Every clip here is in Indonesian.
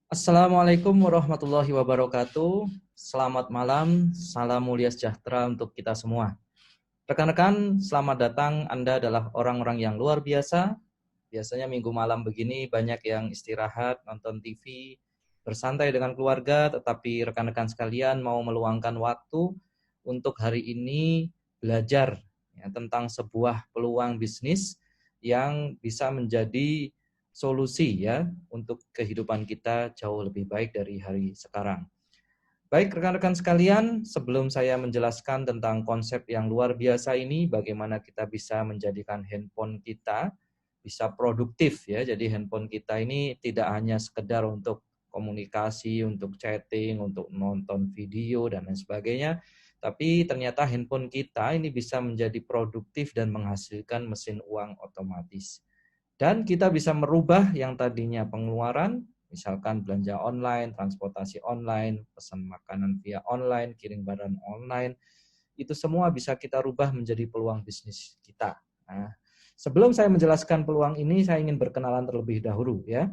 Assalamualaikum warahmatullahi wabarakatuh. Selamat malam, salam mulia sejahtera untuk kita semua. Rekan-rekan, selamat datang. Anda adalah orang-orang yang luar biasa. Biasanya minggu malam begini banyak yang istirahat, nonton TV, bersantai dengan keluarga, tetapi rekan-rekan sekalian mau meluangkan waktu untuk hari ini belajar ya, tentang sebuah peluang bisnis yang bisa menjadi solusi ya untuk kehidupan kita jauh lebih baik dari hari sekarang. Baik rekan-rekan sekalian, sebelum saya menjelaskan tentang konsep yang luar biasa ini, bagaimana kita bisa menjadikan handphone kita bisa produktif ya. Jadi handphone kita ini tidak hanya sekedar untuk komunikasi, untuk chatting, untuk nonton video dan lain sebagainya, tapi ternyata handphone kita ini bisa menjadi produktif dan menghasilkan mesin uang otomatis. Dan kita bisa merubah yang tadinya pengeluaran, misalkan belanja online, transportasi online, pesan makanan via online, kirim barang online, itu semua bisa kita rubah menjadi peluang bisnis kita. Nah, sebelum saya menjelaskan peluang ini, saya ingin berkenalan terlebih dahulu ya.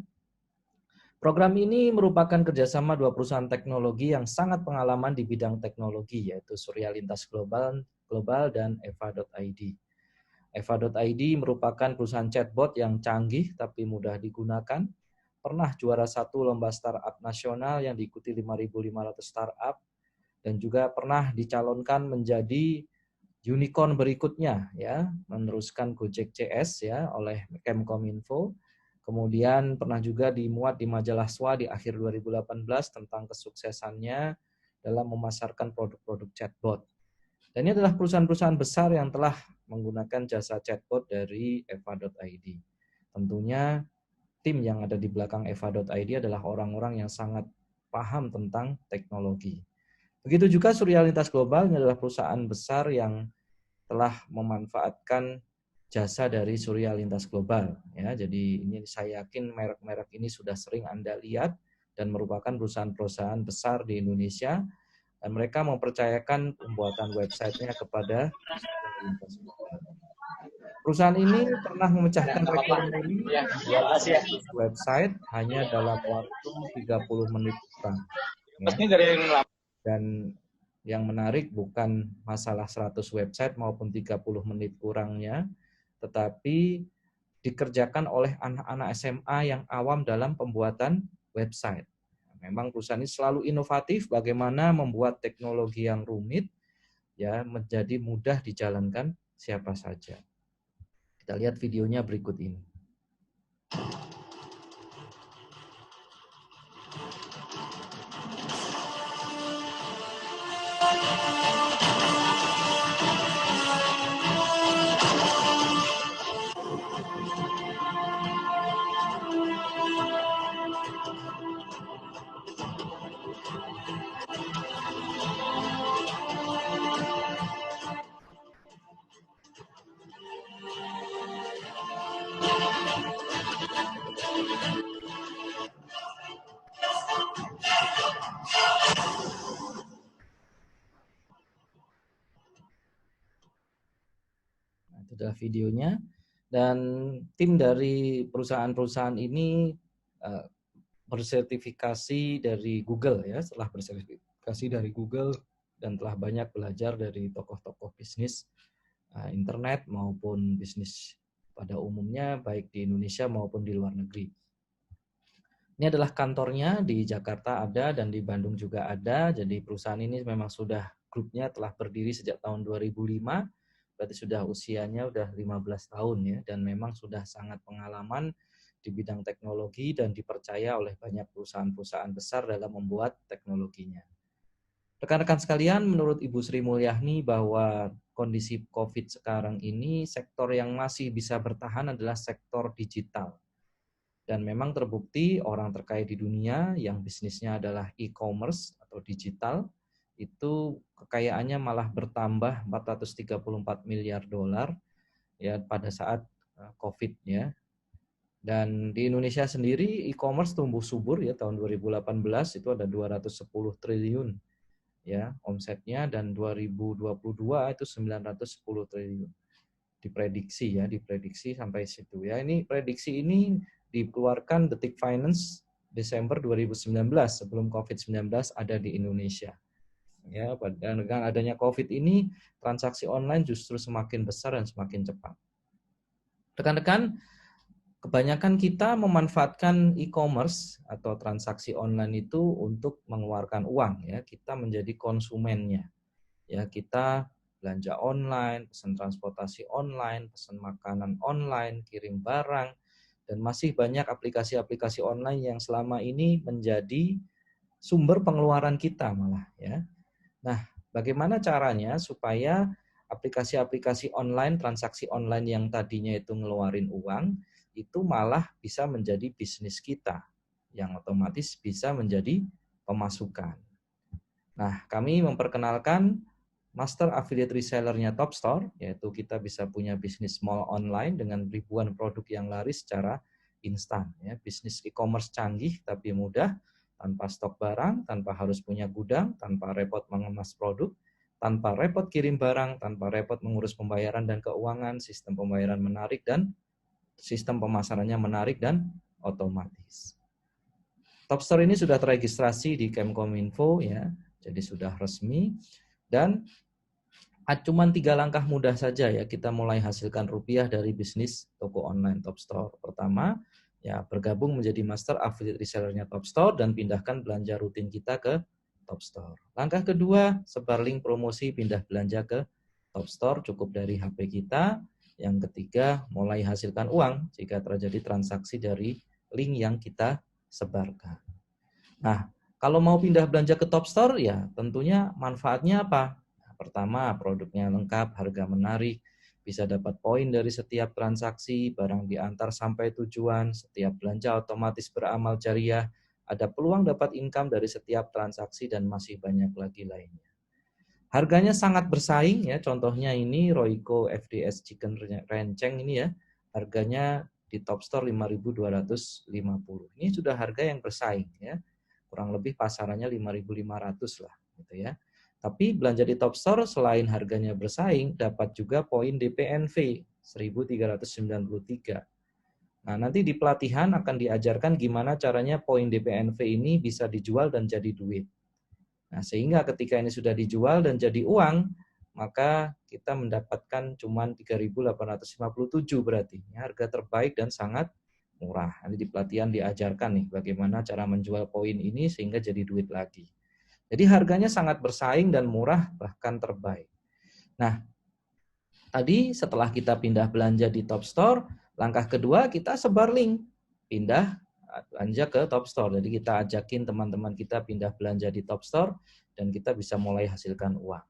Program ini merupakan kerjasama dua perusahaan teknologi yang sangat pengalaman di bidang teknologi, yaitu Surya Lintas Global dan Eva.id. Eva.id merupakan perusahaan chatbot yang canggih tapi mudah digunakan. Pernah juara satu lomba startup nasional yang diikuti 5.500 startup dan juga pernah dicalonkan menjadi unicorn berikutnya ya, meneruskan Gojek CS ya oleh Kemkominfo. Kemudian pernah juga dimuat di majalah SWA di akhir 2018 tentang kesuksesannya dalam memasarkan produk-produk chatbot. Dan ini adalah perusahaan-perusahaan besar yang telah menggunakan jasa chatbot dari Eva.id. Tentunya tim yang ada di belakang Eva.id adalah orang-orang yang sangat paham tentang teknologi. Begitu juga Surya Lintas Global, ini adalah perusahaan besar yang telah memanfaatkan jasa dari Surya Lintas Global. Ya, jadi ini saya yakin merek-merek ini sudah sering Anda lihat dan merupakan perusahaan-perusahaan besar di Indonesia. Dan mereka mempercayakan pembuatan websitenya kepada perusahaan ini pernah memecahkan rekor muri membuat 100 website hanya dalam waktu 30 menit kurang. Ya. Dan yang menarik bukan masalah 100 website maupun 30 menit kurangnya, tetapi dikerjakan oleh anak-anak SMA yang awam dalam pembuatan website. Memang perusahaan ini selalu inovatif bagaimana membuat teknologi yang rumit ya menjadi mudah dijalankan siapa saja. Kita lihat videonya berikut ini. Nah, itu adalah videonya. Dan tim dari perusahaan-perusahaan ini bersertifikasi dari Google ya, setelah bersertifikasi dari Google dan telah banyak belajar dari tokoh-tokoh bisnis internet maupun bisnis pada umumnya baik di Indonesia maupun di luar negeri. Ini adalah kantornya, di Jakarta ada dan di Bandung juga ada. Jadi perusahaan ini memang sudah grupnya telah berdiri sejak tahun 2005. Berarti sudah usianya sudah 15 tahun ya, dan memang sudah sangat pengalaman di bidang teknologi dan dipercaya oleh banyak perusahaan-perusahaan besar dalam membuat teknologinya. Rekan-rekan sekalian, menurut Ibu Sri Mulyani bahwa kondisi COVID sekarang ini sektor yang masih bisa bertahan adalah sektor digital. Dan memang terbukti orang terkaya di dunia yang bisnisnya adalah e-commerce atau digital, itu kekayaannya malah bertambah 434 miliar dolar ya pada saat COVID ya. Dan di Indonesia sendiri e-commerce tumbuh subur ya, tahun 2018 itu ada 210 triliun ya omsetnya, dan 2022 itu 910 triliun. Diprediksi sampai situ ya. Ini prediksi ini dikeluarkan Detik Finance Desember 2019 sebelum COVID-19 ada di Indonesia. Ya, dengan adanya COVID ini transaksi online justru semakin besar dan semakin cepat. Rekan-rekan, kebanyakan kita memanfaatkan e-commerce atau transaksi online itu untuk mengeluarkan uang ya, kita menjadi konsumennya. Ya, kita belanja online, pesan transportasi online, pesan makanan online, kirim barang, dan masih banyak aplikasi-aplikasi online yang selama ini menjadi sumber pengeluaran kita malah ya. Nah, bagaimana caranya supaya aplikasi-aplikasi online, transaksi online yang tadinya itu ngeluarin uang, itu malah bisa menjadi bisnis kita, yang otomatis bisa menjadi pemasukan. Nah, kami memperkenalkan Master Affiliate Resellernya Topstore, yaitu kita bisa punya bisnis mall online dengan ribuan produk yang laris secara instan. Ya. Bisnis e-commerce canggih tapi mudah, tanpa stok barang, tanpa harus punya gudang, tanpa repot mengemas produk, tanpa repot kirim barang, tanpa repot mengurus pembayaran dan keuangan, sistem pembayaran menarik dan sistem pemasarannya menarik dan otomatis. Topstore ini sudah terregistrasi di Kemkominfo ya, jadi sudah resmi dan cuma 3 langkah mudah saja ya kita mulai hasilkan rupiah dari bisnis toko online Topstore. Pertama, ya bergabung menjadi Master Affiliate Resellernya Topstore dan pindahkan belanja rutin kita ke Topstore. Langkah kedua, sebar link promosi pindah belanja ke Topstore cukup dari HP kita. Yang ketiga, mulai hasilkan uang jika terjadi transaksi dari link yang kita sebarkan. Nah, kalau mau pindah belanja ke Topstore ya tentunya manfaatnya apa? Pertama, produknya lengkap, harga menarik, bisa dapat poin dari setiap transaksi, barang diantar sampai tujuan, setiap belanja otomatis beramal jariah, ada peluang dapat income dari setiap transaksi, dan masih banyak lagi lainnya. Harganya sangat bersaing ya, contohnya ini Royco FDS Chicken Renceng ini ya, harganya di Topstore 5.250. Ini sudah harga yang bersaing ya, kurang lebih pasarannya 5.500 lah gitu ya. Tapi belanja di Topstore selain harganya bersaing, dapat juga poin DPNV 1.393. Nah, nanti di pelatihan akan diajarkan gimana caranya poin DPNV ini bisa dijual dan jadi duit. Nah, sehingga ketika ini sudah dijual dan jadi uang, maka kita mendapatkan cuma 3.857 berarti. Harga terbaik dan sangat murah. Nanti di pelatihan diajarkan nih bagaimana cara menjual poin ini sehingga jadi duit lagi. Jadi harganya sangat bersaing dan murah, bahkan terbaik. Nah, tadi setelah kita pindah belanja di Topstore, langkah kedua kita sebar link, pindah belanja ke Topstore. Jadi kita ajakin teman-teman kita pindah belanja di Topstore dan kita bisa mulai hasilkan uang.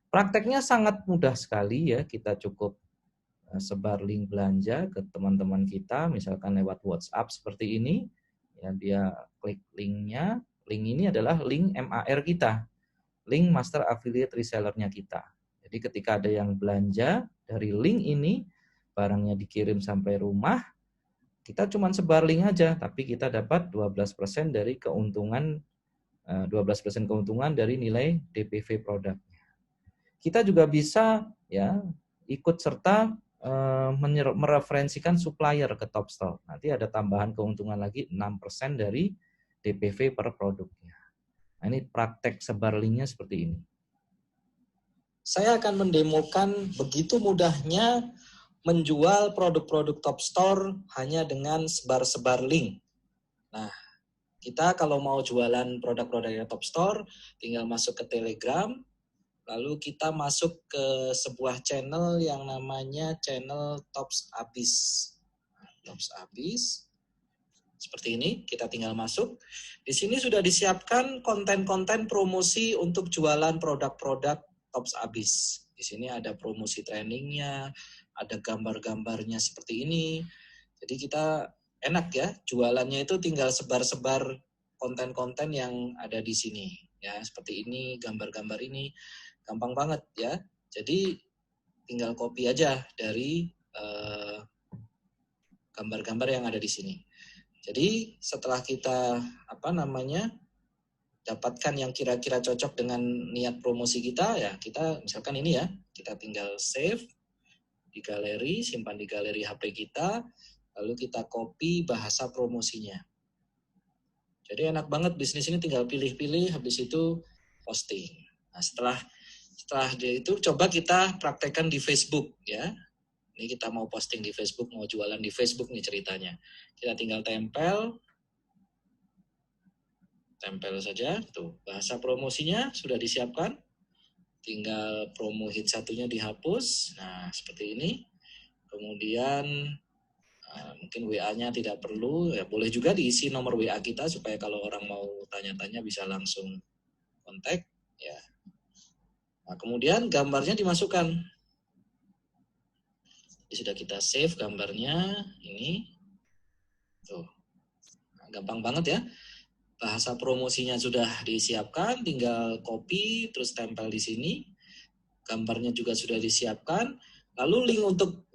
Prakteknya sangat mudah sekali ya, kita cukup sebar link belanja ke teman-teman kita, misalkan lewat WhatsApp seperti ini. Ya, dia klik linknya. Link ini adalah link MAR kita, link Master Affiliate Resellernya kita. Jadi ketika ada yang belanja dari link ini, barangnya dikirim sampai rumah, kita cuma sebar link aja, tapi kita dapat 12% dari keuntungan, 12% keuntungan dari nilai DPV produknya. Kita juga bisa ya ikut serta mereferensikan supplier ke Topstore. Nanti ada tambahan keuntungan lagi 6% dari DPV per produknya. Nah, ini praktek sebar linknya seperti ini. Saya akan mendemokan begitu mudahnya menjual produk-produk Topstore hanya dengan sebar-sebar link. Nah, kita kalau mau jualan produk-produknya Topstore, tinggal masuk ke Telegram, lalu kita masuk ke sebuah channel yang namanya channel Tops Abis. Tops Abis. Seperti ini, kita tinggal masuk. Di sini sudah disiapkan konten-konten promosi untuk jualan produk-produk Tops Abis. Di sini ada promosi trainingnya, ada gambar-gambarnya seperti ini. Jadi kita enak ya, jualannya itu tinggal sebar-sebar konten-konten yang ada di sini. Ya, seperti ini, gambar-gambar ini. Gampang banget ya. Jadi tinggal copy aja dari gambar-gambar yang ada di sini. Jadi setelah kita dapatkan yang kira-kira cocok dengan niat promosi kita, ya kita misalkan ini ya, kita tinggal save di galeri, simpan di galeri HP kita, lalu kita copy bahasa promosinya. Jadi enak banget bisnis ini, tinggal pilih-pilih, habis itu posting. Nah, setelah itu coba kita praktekkan di Facebook ya. Ini kita mau posting di Facebook, mau jualan di Facebook nih ceritanya. Kita tinggal tempel saja. Tuh, bahasa promosinya sudah disiapkan. Tinggal promo hit satunya dihapus. Nah, seperti ini. Kemudian mungkin WA-nya tidak perlu, ya boleh juga diisi nomor WA kita supaya kalau orang mau tanya-tanya bisa langsung kontak. Ya. Nah, kemudian gambarnya dimasukkan. Ini sudah kita save gambarnya. Ini. Tuh. Nah, gampang banget ya. Bahasa promosinya sudah disiapkan, tinggal copy, terus tempel di sini. Gambarnya juga sudah disiapkan. Lalu link untuk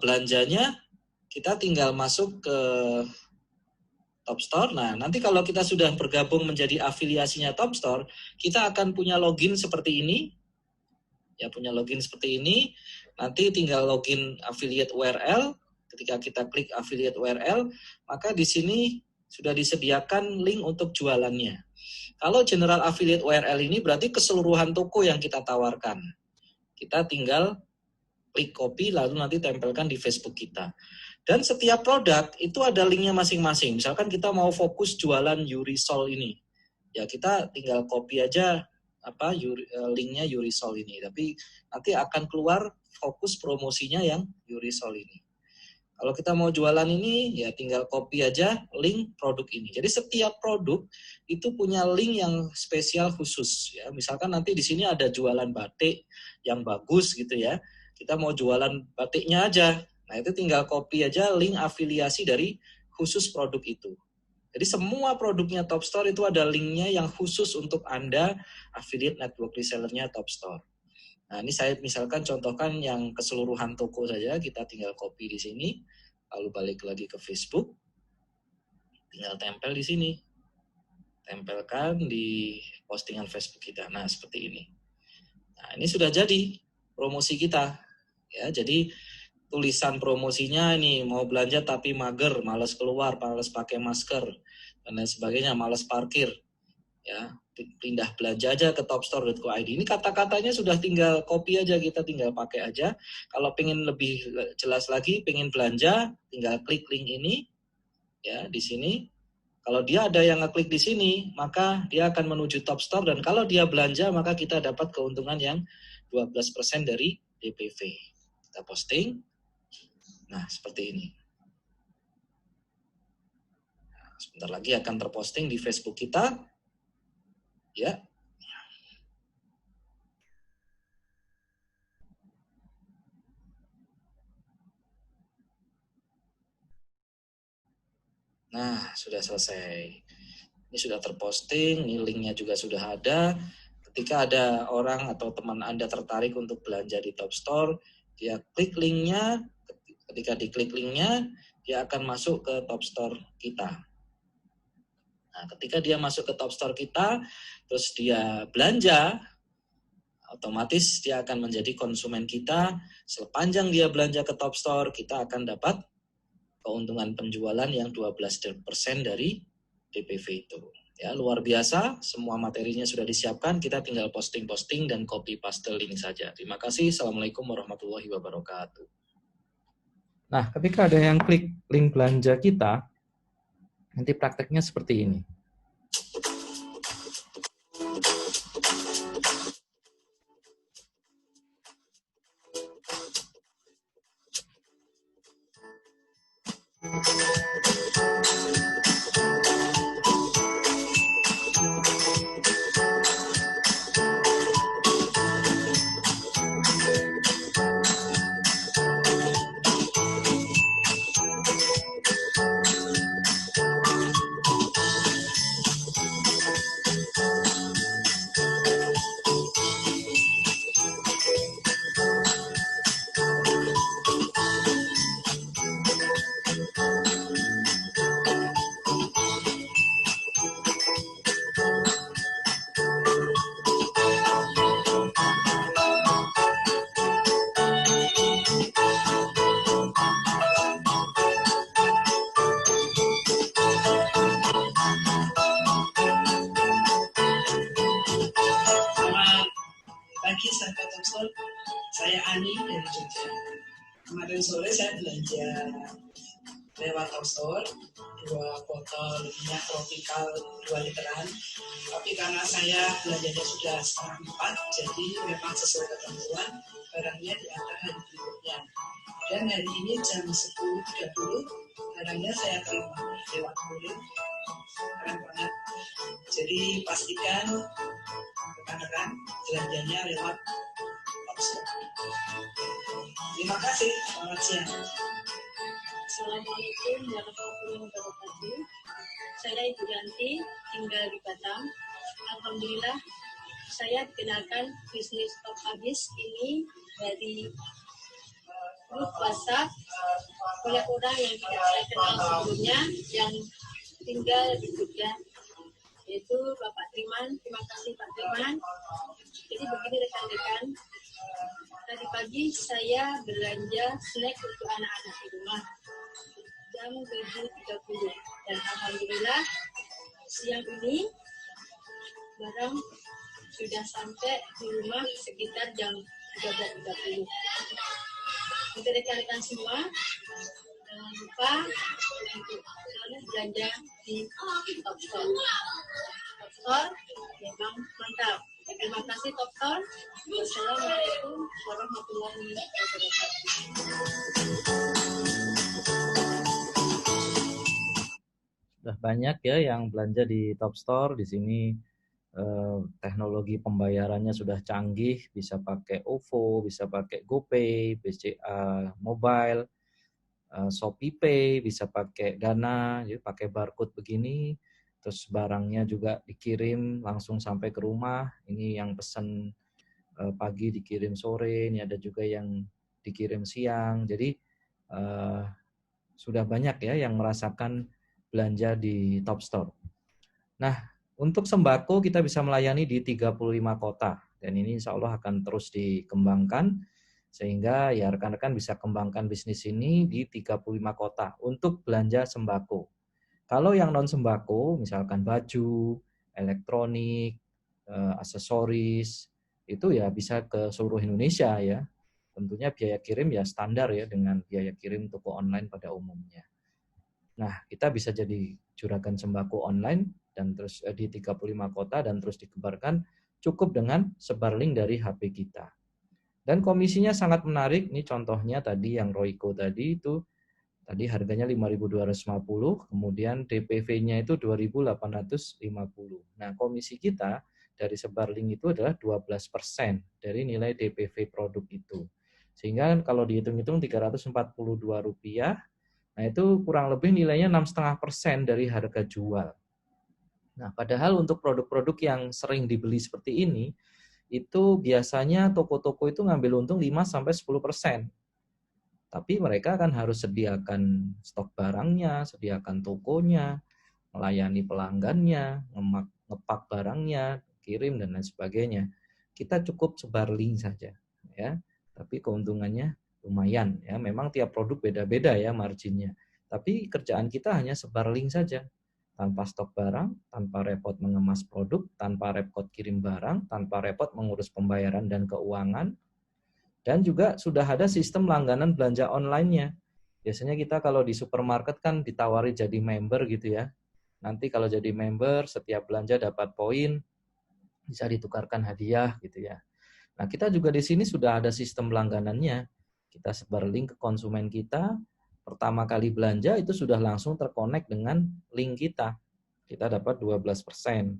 belanjanya, kita tinggal masuk ke Top Store. Nah, nanti kalau kita sudah bergabung menjadi afiliasinya Top Store, kita akan punya login seperti ini. Ya, punya login seperti ini. Nanti tinggal login affiliate URL. Ketika kita klik affiliate URL, maka di sini sudah disediakan link untuk jualannya. Kalau general affiliate URL ini berarti keseluruhan toko yang kita tawarkan. Kita tinggal klik copy lalu nanti tempelkan di Facebook kita. Dan setiap produk itu ada linknya masing-masing. Misalkan kita mau fokus jualan Yurisol ini. Ya kita tinggal copy aja linknya Yurisol ini. Tapi nanti akan keluar fokus promosinya yang Yurisol ini. Kalau kita mau jualan ini, ya tinggal copy aja link produk ini. Jadi setiap produk itu punya link yang spesial khusus. Ya, misalkan nanti di sini ada jualan batik yang bagus gitu ya. Kita mau jualan batiknya aja. Nah itu tinggal copy aja link afiliasi dari khusus produk itu. Jadi semua produknya Top Store itu ada linknya yang khusus untuk Anda affiliate network resellernya Top Store. Nah, ini saya misalkan contohkan yang keseluruhan toko saja, kita tinggal copy di sini, lalu balik lagi ke Facebook, tinggal tempel di sini, tempelkan di postingan Facebook kita. Nah, seperti ini. Nah, ini sudah jadi promosi kita. Ya, jadi tulisan promosinya ini mau belanja tapi mager, malas keluar, malas pakai masker, dan lain sebagainya, malas parkir. Ya, pindah belanja aja ke topstore.co.id. Ini kata-katanya sudah tinggal copy aja, kita tinggal pakai aja. Kalau pengen lebih jelas lagi, pengen belanja, tinggal klik link ini ya di sini. Kalau dia ada yang ngeklik di sini, maka dia akan menuju Top Store dan kalau dia belanja maka kita dapat keuntungan yang 12% dari DPV. Kita posting. Nah, seperti ini. Nah, sebentar lagi akan terposting di Facebook kita. Ya. Nah, sudah selesai. Ini sudah terposting, ini linknya juga sudah ada. Ketika ada orang atau teman Anda tertarik untuk belanja di Top Store, dia klik linknya. Ketika diklik linknya, dia akan masuk ke Top Store kita. Nah, ketika dia masuk ke Top Store kita, terus dia belanja, otomatis dia akan menjadi konsumen kita. Sepanjang dia belanja ke Top Store, kita akan dapat keuntungan penjualan yang 12% dari DPV itu. Ya, luar biasa, semua materinya sudah disiapkan, kita tinggal posting-posting dan copy paste link saja. Terima kasih. Assalamualaikum warahmatullahi wabarakatuh. Nah, ketika ada yang klik link belanja kita, nanti prakteknya seperti ini. Saya Ani dari Jogja. Kemarin sore saya belanja lewat Topstore 2 botol minyak tropikal 2 literan. Tapi karena saya belanjanya sudah setengah 4, jadi memang sesuai ketentuan barangnya diantar hari berikutnya. Dan hari ini jam 10.30 barangnya saya terima lewat kurir. Keren banget. Jadi pastikan rekan-rekan belanjanya lewat Topstore. Terima kasih. Selamat siang. Assalamualaikum warahmatullahi wabarakatuh. Saya Ibu Yanti, tinggal di Batam. Alhamdulillah, saya dikenalkan bisnis stok habis ini dari grup WhatsApp oleh orang yang tidak saya kenal sebelumnya yang tinggal di Jogja, yaitu Bapak Triman. Terima kasih Pak Triman. Jadi begini rekan-rekan, tadi pagi saya belanja snack untuk anak-anak di rumah jam 7.30 dan alhamdulillah siang ini barang sudah sampai di rumah sekitar jam 13.30. Untuk rekan-rekan semua, jangan lupa untuk selalu belanja di Topstore. Topstore memang mantap. Terima kasih Topstore. Wassalamualaikum warahmatullahi wabarakatuh. Sudah banyak ya yang belanja di Topstore. Di sini teknologi pembayarannya sudah canggih, bisa pakai OVO, bisa pakai GoPay, BCA Mobile, Shopee Pay, bisa pakai Dana, jadi pakai barcode begini, terus barangnya juga dikirim langsung sampai ke rumah. Ini yang pesan pagi dikirim sore, ini ada juga yang dikirim siang. Jadi sudah banyak ya yang merasakan belanja di Topstore. Nah, untuk sembako kita bisa melayani di 35 kota dan ini insya Allah akan terus dikembangkan sehingga ya rekan-rekan bisa kembangkan bisnis ini di 35 kota untuk belanja sembako. Kalau yang non sembako, misalkan baju, elektronik, aksesoris, itu ya bisa ke seluruh Indonesia ya. Tentunya biaya kirim ya standar ya dengan biaya kirim toko online pada umumnya. Nah, kita bisa jadi juragan sembako online dan terus di 35 kota dan terus dikebarkan cukup dengan sebar link dari HP kita. Dan komisinya sangat menarik. Ini contohnya tadi yang Royco tadi itu tadi harganya 5.250, kemudian DPV-nya itu 2.850. Nah, komisi kita dari sebar link itu adalah 12% dari nilai DPV produk itu. Sehingga kalau dihitung-hitung Rp342, nah itu kurang lebih nilainya 6,5% dari harga jual. Nah, padahal untuk produk-produk yang sering dibeli seperti ini, itu biasanya toko-toko itu ngambil untung 5-10%. Tapi mereka kan harus sediakan stok barangnya, sediakan tokonya, melayani pelanggannya, ngepak barangnya, kirim dan lain sebagainya. Kita cukup sebar link saja, ya. Tapi keuntungannya lumayan, ya. Memang tiap produk beda-beda ya marginnya. Tapi kerjaan kita hanya sebar link saja, tanpa stok barang, tanpa repot mengemas produk, tanpa repot kirim barang, tanpa repot mengurus pembayaran dan keuangan. Dan juga sudah ada sistem langganan belanja online-nya. Biasanya kita kalau di supermarket kan ditawari jadi member gitu ya. Nanti kalau jadi member, setiap belanja dapat poin, bisa ditukarkan hadiah gitu ya. Nah, kita juga di sini sudah ada sistem langganannya. Kita sebar link ke konsumen kita, pertama kali belanja itu sudah langsung terkonek dengan link kita. Kita dapat 12%.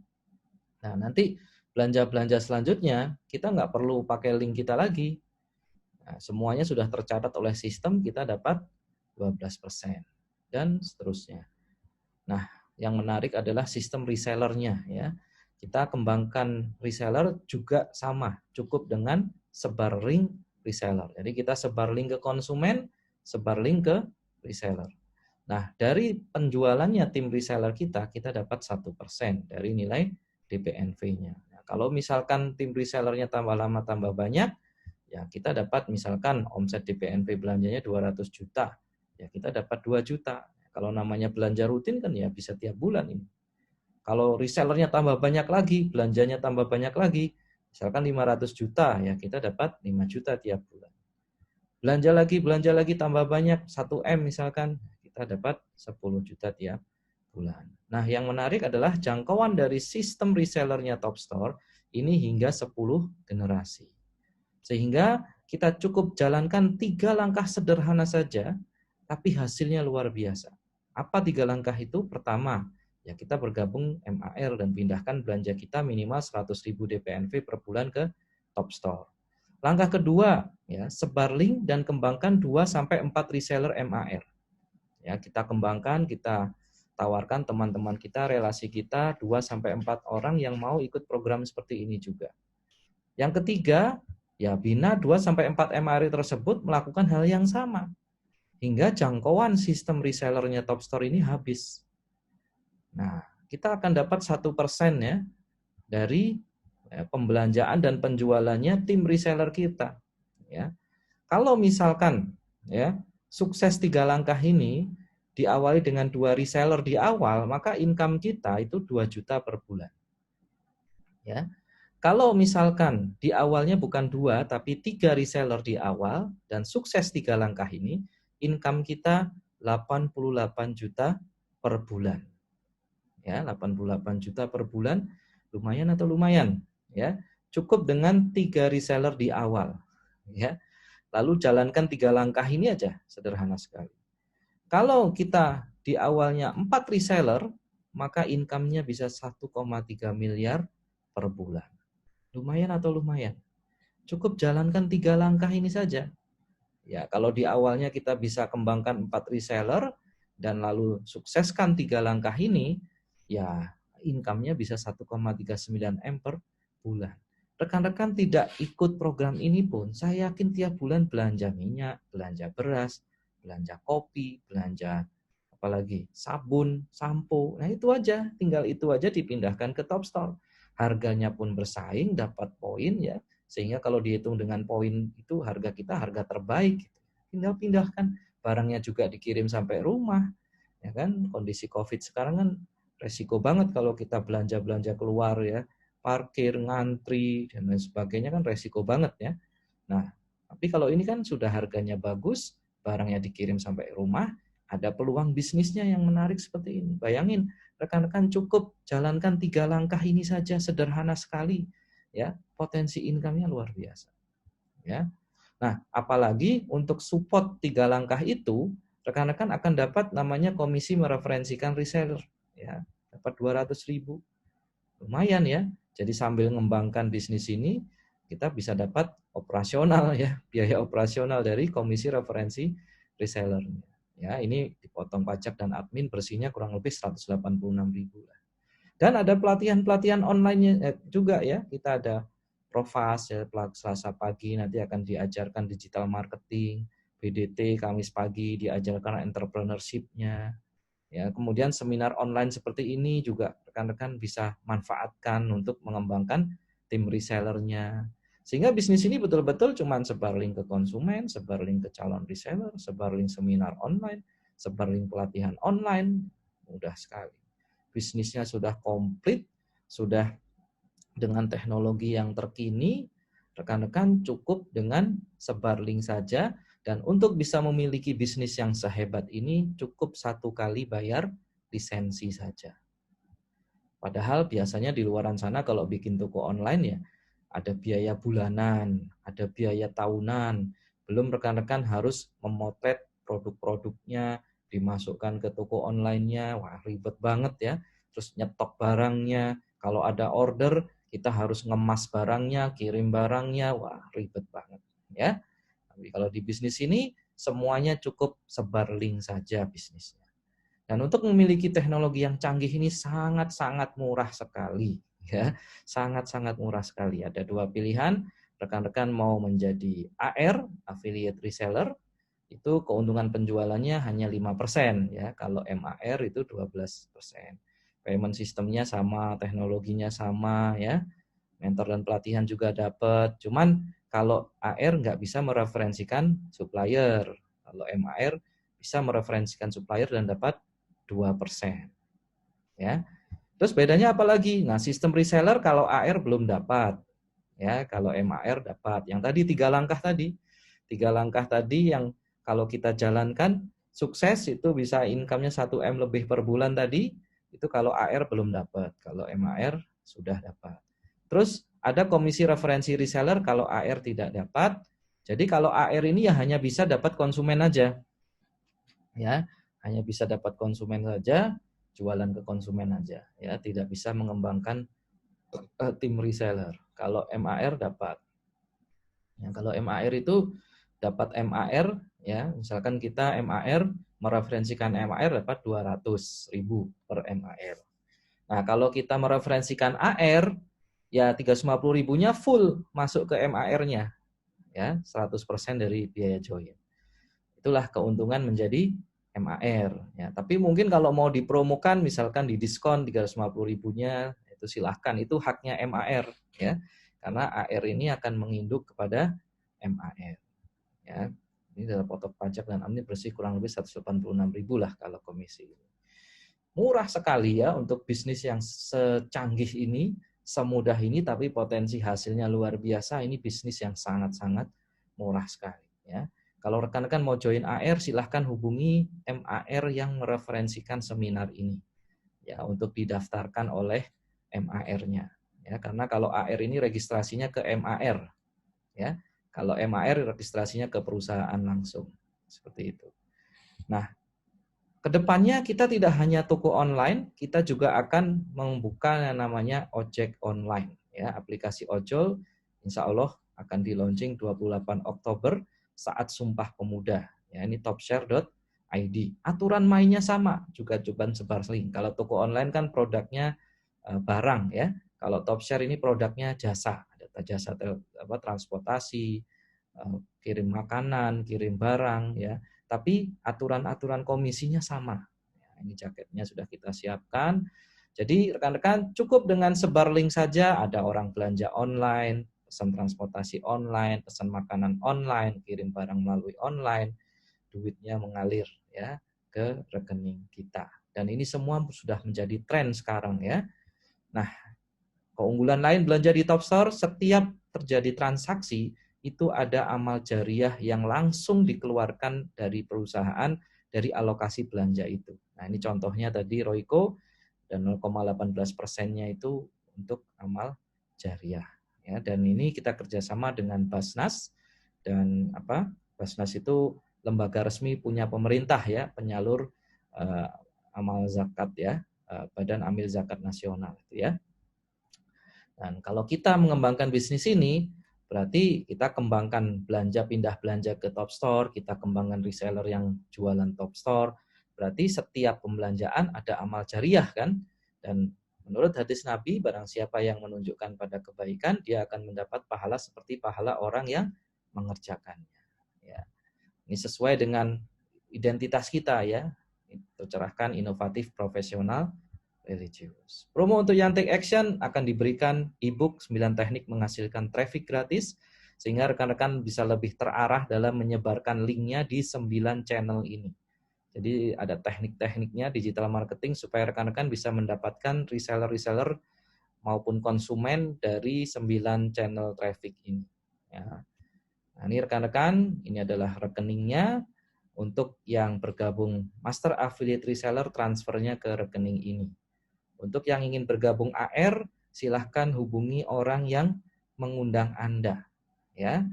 Nah, nanti belanja-belanja selanjutnya, kita nggak perlu pakai link kita lagi. Nah, semuanya sudah tercatat oleh sistem, kita dapat 12%. Dan seterusnya. Nah, yang menarik adalah sistem resellernya ya. Kita kembangkan reseller juga sama, cukup dengan sebar link reseller. Jadi kita sebar link ke konsumen, sebar link ke reseller. Nah, dari penjualannya tim reseller kita dapat 1% dari nilai DPNV-nya. Nah, kalau misalkan tim resellernya tambah lama tambah banyak, ya kita dapat misalkan omset DPNV belanjanya 200 juta, ya kita dapat 2 juta. Kalau namanya belanja rutin kan ya bisa tiap bulan ini. Kalau resellernya tambah banyak lagi, belanjanya tambah banyak lagi, Misalkan 500 juta, ya kita dapat 5 juta tiap bulan. Belanja lagi tambah banyak, 1M misalkan, kita dapat 10 juta tiap bulan. Nah, yang menarik adalah jangkauan dari sistem resellernya Topstore ini hingga 10 generasi. Sehingga kita cukup jalankan 3 langkah sederhana saja, tapi hasilnya luar biasa. Apa 3 langkah itu? Pertama, ya kita bergabung MAR dan pindahkan belanja kita minimal 100.000 DPNV per bulan ke Topstore. Langkah kedua, ya, sebar link dan kembangkan 2-4 reseller MAR. Ya, kita kembangkan, kita tawarkan teman-teman kita, relasi kita 2-4 orang yang mau ikut program seperti ini juga. Yang ketiga, ya bina 2-4 MAR tersebut melakukan hal yang sama. Hingga jangkauan sistem resellernya Topstore ini habis. Nah, kita akan dapat 1% ya dari pembelanjaan dan penjualannya tim reseller kita. Ya, kalau misalkan ya sukses 3 langkah ini diawali dengan 2 reseller di awal, maka income kita itu 2 juta per bulan. Ya, kalau misalkan di awalnya bukan 2 tapi 3 reseller di awal dan sukses 3 langkah ini, income kita 88 juta per bulan. Ya, 88 juta per bulan, lumayan atau lumayan? Ya, cukup dengan 3 reseller di awal. Ya, lalu jalankan 3 langkah ini aja, sederhana sekali. Kalau kita di awalnya 4 reseller, maka income-nya bisa 1,3 miliar per bulan. Lumayan atau lumayan? Cukup jalankan 3 langkah ini saja. Ya, kalau di awalnya kita bisa kembangkan 4 reseller dan lalu sukseskan 3 langkah ini, ya income-nya bisa 1,39 M per bulan. Rekan-rekan tidak ikut program ini pun, saya yakin tiap bulan belanja minyak, belanja beras, belanja kopi, belanja apalagi sabun, sampo. Nah itu aja, tinggal itu aja dipindahkan ke Topstore. Harganya pun bersaing, dapat poin ya. Sehingga kalau dihitung dengan poin itu harga kita harga terbaik. Tinggal pindahkan, barangnya juga dikirim sampai rumah. Ya kan, kondisi Covid sekarang kan resiko banget kalau kita belanja-belanja keluar ya, parkir, ngantri, dan lain sebagainya kan resiko banget ya. Nah, tapi kalau ini kan sudah harganya bagus, barangnya dikirim sampai rumah, ada peluang bisnisnya yang menarik seperti ini. Bayangin, rekan-rekan cukup jalankan 3 langkah ini saja, sederhana sekali, ya, potensi income-nya luar biasa. Ya. Nah, apalagi untuk support 3 langkah itu, rekan-rekan akan dapat namanya komisi mereferensikan reseller. Ya, dapat 200.000. Lumayan ya. Jadi sambil mengembangkan bisnis ini, kita bisa dapat operasional ya, biaya operasional dari komisi referensi reseller. Ya, ini dipotong pajak dan admin bersihnya kurang lebih 186.000 lah. Dan ada pelatihan-pelatihan online juga ya. Kita ada Profas ya, Selasa pagi nanti akan diajarkan digital marketing, BDT Kamis pagi diajarkan entrepreneurship-nya. Ya, kemudian seminar online seperti ini juga rekan-rekan bisa manfaatkan untuk mengembangkan tim resellernya. Sehingga bisnis ini betul-betul cuma sebar link ke konsumen, sebar link ke calon reseller, sebar link seminar online, sebar link pelatihan online. Mudah sekali. Bisnisnya sudah komplit, sudah dengan teknologi yang terkini, rekan-rekan cukup dengan sebar link saja. Dan untuk bisa memiliki bisnis yang sehebat ini, cukup 1 kali bayar lisensi saja. Padahal biasanya di luaran sana kalau bikin toko online ya, ada biaya bulanan, ada biaya tahunan. Belum rekan-rekan harus memotret produk-produknya, dimasukkan ke toko online-nya, wah ribet banget ya. Terus nyetok barangnya, kalau ada order, kita harus ngemas barangnya, kirim barangnya, wah ribet banget ya. Tapi kalau di bisnis ini semuanya cukup sebar link saja bisnisnya. Dan untuk memiliki teknologi yang canggih ini sangat-sangat murah sekali ya. Sangat-sangat murah sekali. Ada 2 pilihan, rekan-rekan mau menjadi AR, affiliate reseller, itu keuntungan penjualannya hanya 5% ya. Kalau MAR itu 12%. Payment sistemnya sama, teknologinya sama ya. Mentor dan pelatihan juga dapat. Cuman kalau AR nggak bisa mereferensikan supplier. Kalau MAR bisa mereferensikan supplier dan dapat 2%. Ya. Terus bedanya apa lagi? Nah, sistem reseller kalau AR belum dapat. Ya, kalau MAR dapat. Yang tadi 3 langkah tadi yang kalau kita jalankan sukses itu bisa income-nya 1M lebih per bulan tadi. Itu kalau AR belum dapat. Kalau MAR sudah dapat. Terus ada komisi referensi reseller kalau AR tidak dapat. Jadi kalau AR ini ya hanya bisa dapat konsumen aja. Ya, hanya bisa dapat konsumen saja, jualan ke konsumen aja. Ya, tidak bisa mengembangkan tim reseller. Kalau MAR dapat. Ya, kalau MAR itu dapat MAR, ya, misalkan kita MAR mereferensikan MAR dapat 200.000 per MAR. Nah, kalau kita mereferensikan AR, ya 350.000-nya full masuk ke MAR-nya, ya 100% dari biaya join. Itulah keuntungan menjadi MAR. Ya, tapi mungkin kalau mau dipromokan, misalkan di diskon 350.000-nya, itu silahkan, itu haknya MAR, ya, karena AR ini akan menginduk kepada MAR. Ya, ini dalam potok pajak dan amnesti bersih kurang lebih 186.000 lah kalau komisi. Murah sekali ya untuk bisnis yang secanggih ini, semudah ini, tapi potensi hasilnya luar biasa. Ini bisnis yang sangat-sangat murah sekali. Ya. Kalau rekan-rekan mau join AR, silahkan hubungi MAR yang mereferensikan seminar ini, ya, untuk didaftarkan oleh MAR-nya. Ya, karena kalau AR ini registrasinya ke MAR, ya. Kalau MAR registrasinya ke perusahaan langsung, seperti itu. Nah, kedepannya kita tidak hanya toko online, kita juga akan membuka yang namanya ojek online. Ya, aplikasi ojol, insya Allah akan di-launching 28 Oktober saat Sumpah Pemuda. Ya, ini topshare.id. Aturan mainnya sama, juga cuman sebar link. Kalau toko online kan produknya barang, ya. Kalau Topshare ini produknya jasa, ada jasa transportasi, kirim makanan, kirim barang, ya. Tapi aturan-aturan komisinya sama. Ya, ini jaketnya sudah kita siapkan. Jadi rekan-rekan cukup dengan sebar link saja, ada orang belanja online, pesan transportasi online, pesan makanan online, kirim barang melalui online, duitnya mengalir, ya, ke rekening kita. Dan ini semua sudah menjadi tren sekarang, ya. Nah, keunggulan lain belanja di Top Store, setiap terjadi transaksi itu ada amal jariah yang langsung dikeluarkan dari perusahaan dari alokasi belanja itu. Nah, ini contohnya tadi Royco dan 0,18%-nya itu untuk amal jariah. Ya, dan ini kita kerjasama dengan Basnas, dan Basnas itu lembaga resmi punya pemerintah, ya, penyalur amal zakat, ya, Badan Amil Zakat Nasional itu, ya. Dan kalau kita mengembangkan bisnis ini, berarti kita kembangkan belanja, pindah belanja ke Top Store, kita kembangkan reseller yang jualan Top Store. Berarti setiap pembelanjaan ada amal jariah, kan? Dan menurut hadis Nabi, barang siapa yang menunjukkan pada kebaikan, dia akan mendapat pahala seperti pahala orang yang mengerjakannya. Ya. Ini sesuai dengan identitas kita, ya. Tercerahkan, inovatif, profesional, religius. Promo untuk yang take action akan diberikan ebook 9 teknik menghasilkan traffic gratis, sehingga rekan-rekan bisa lebih terarah dalam menyebarkan linknya di 9 channel ini. Jadi ada teknik-tekniknya digital marketing supaya rekan-rekan bisa mendapatkan reseller-reseller maupun konsumen dari 9 channel traffic ini. Ya. Nah, ini rekan-rekan, ini adalah rekeningnya. Untuk yang bergabung Master Affiliate Reseller, transfernya ke rekening ini. Untuk yang ingin bergabung AR, silahkan hubungi orang yang mengundang Anda. Ya,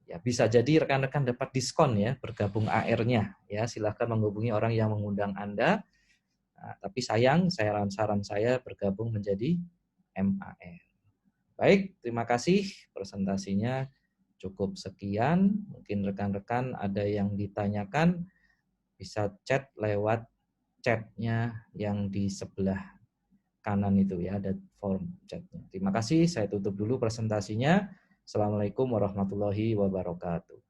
ya bisa jadi rekan-rekan dapat diskon, ya, bergabung AR-nya. Ya, silahkan menghubungi orang yang mengundang Anda. Nah, tapi saran saya bergabung menjadi MAR. Baik, terima kasih, presentasinya cukup sekian. Mungkin rekan-rekan ada yang ditanyakan, bisa chat lewat chatnya yang di sebelah kanan itu, ya, ada form chatnya. Terima kasih, saya tutup dulu presentasinya. Assalamualaikum warahmatullahi wabarakatuh.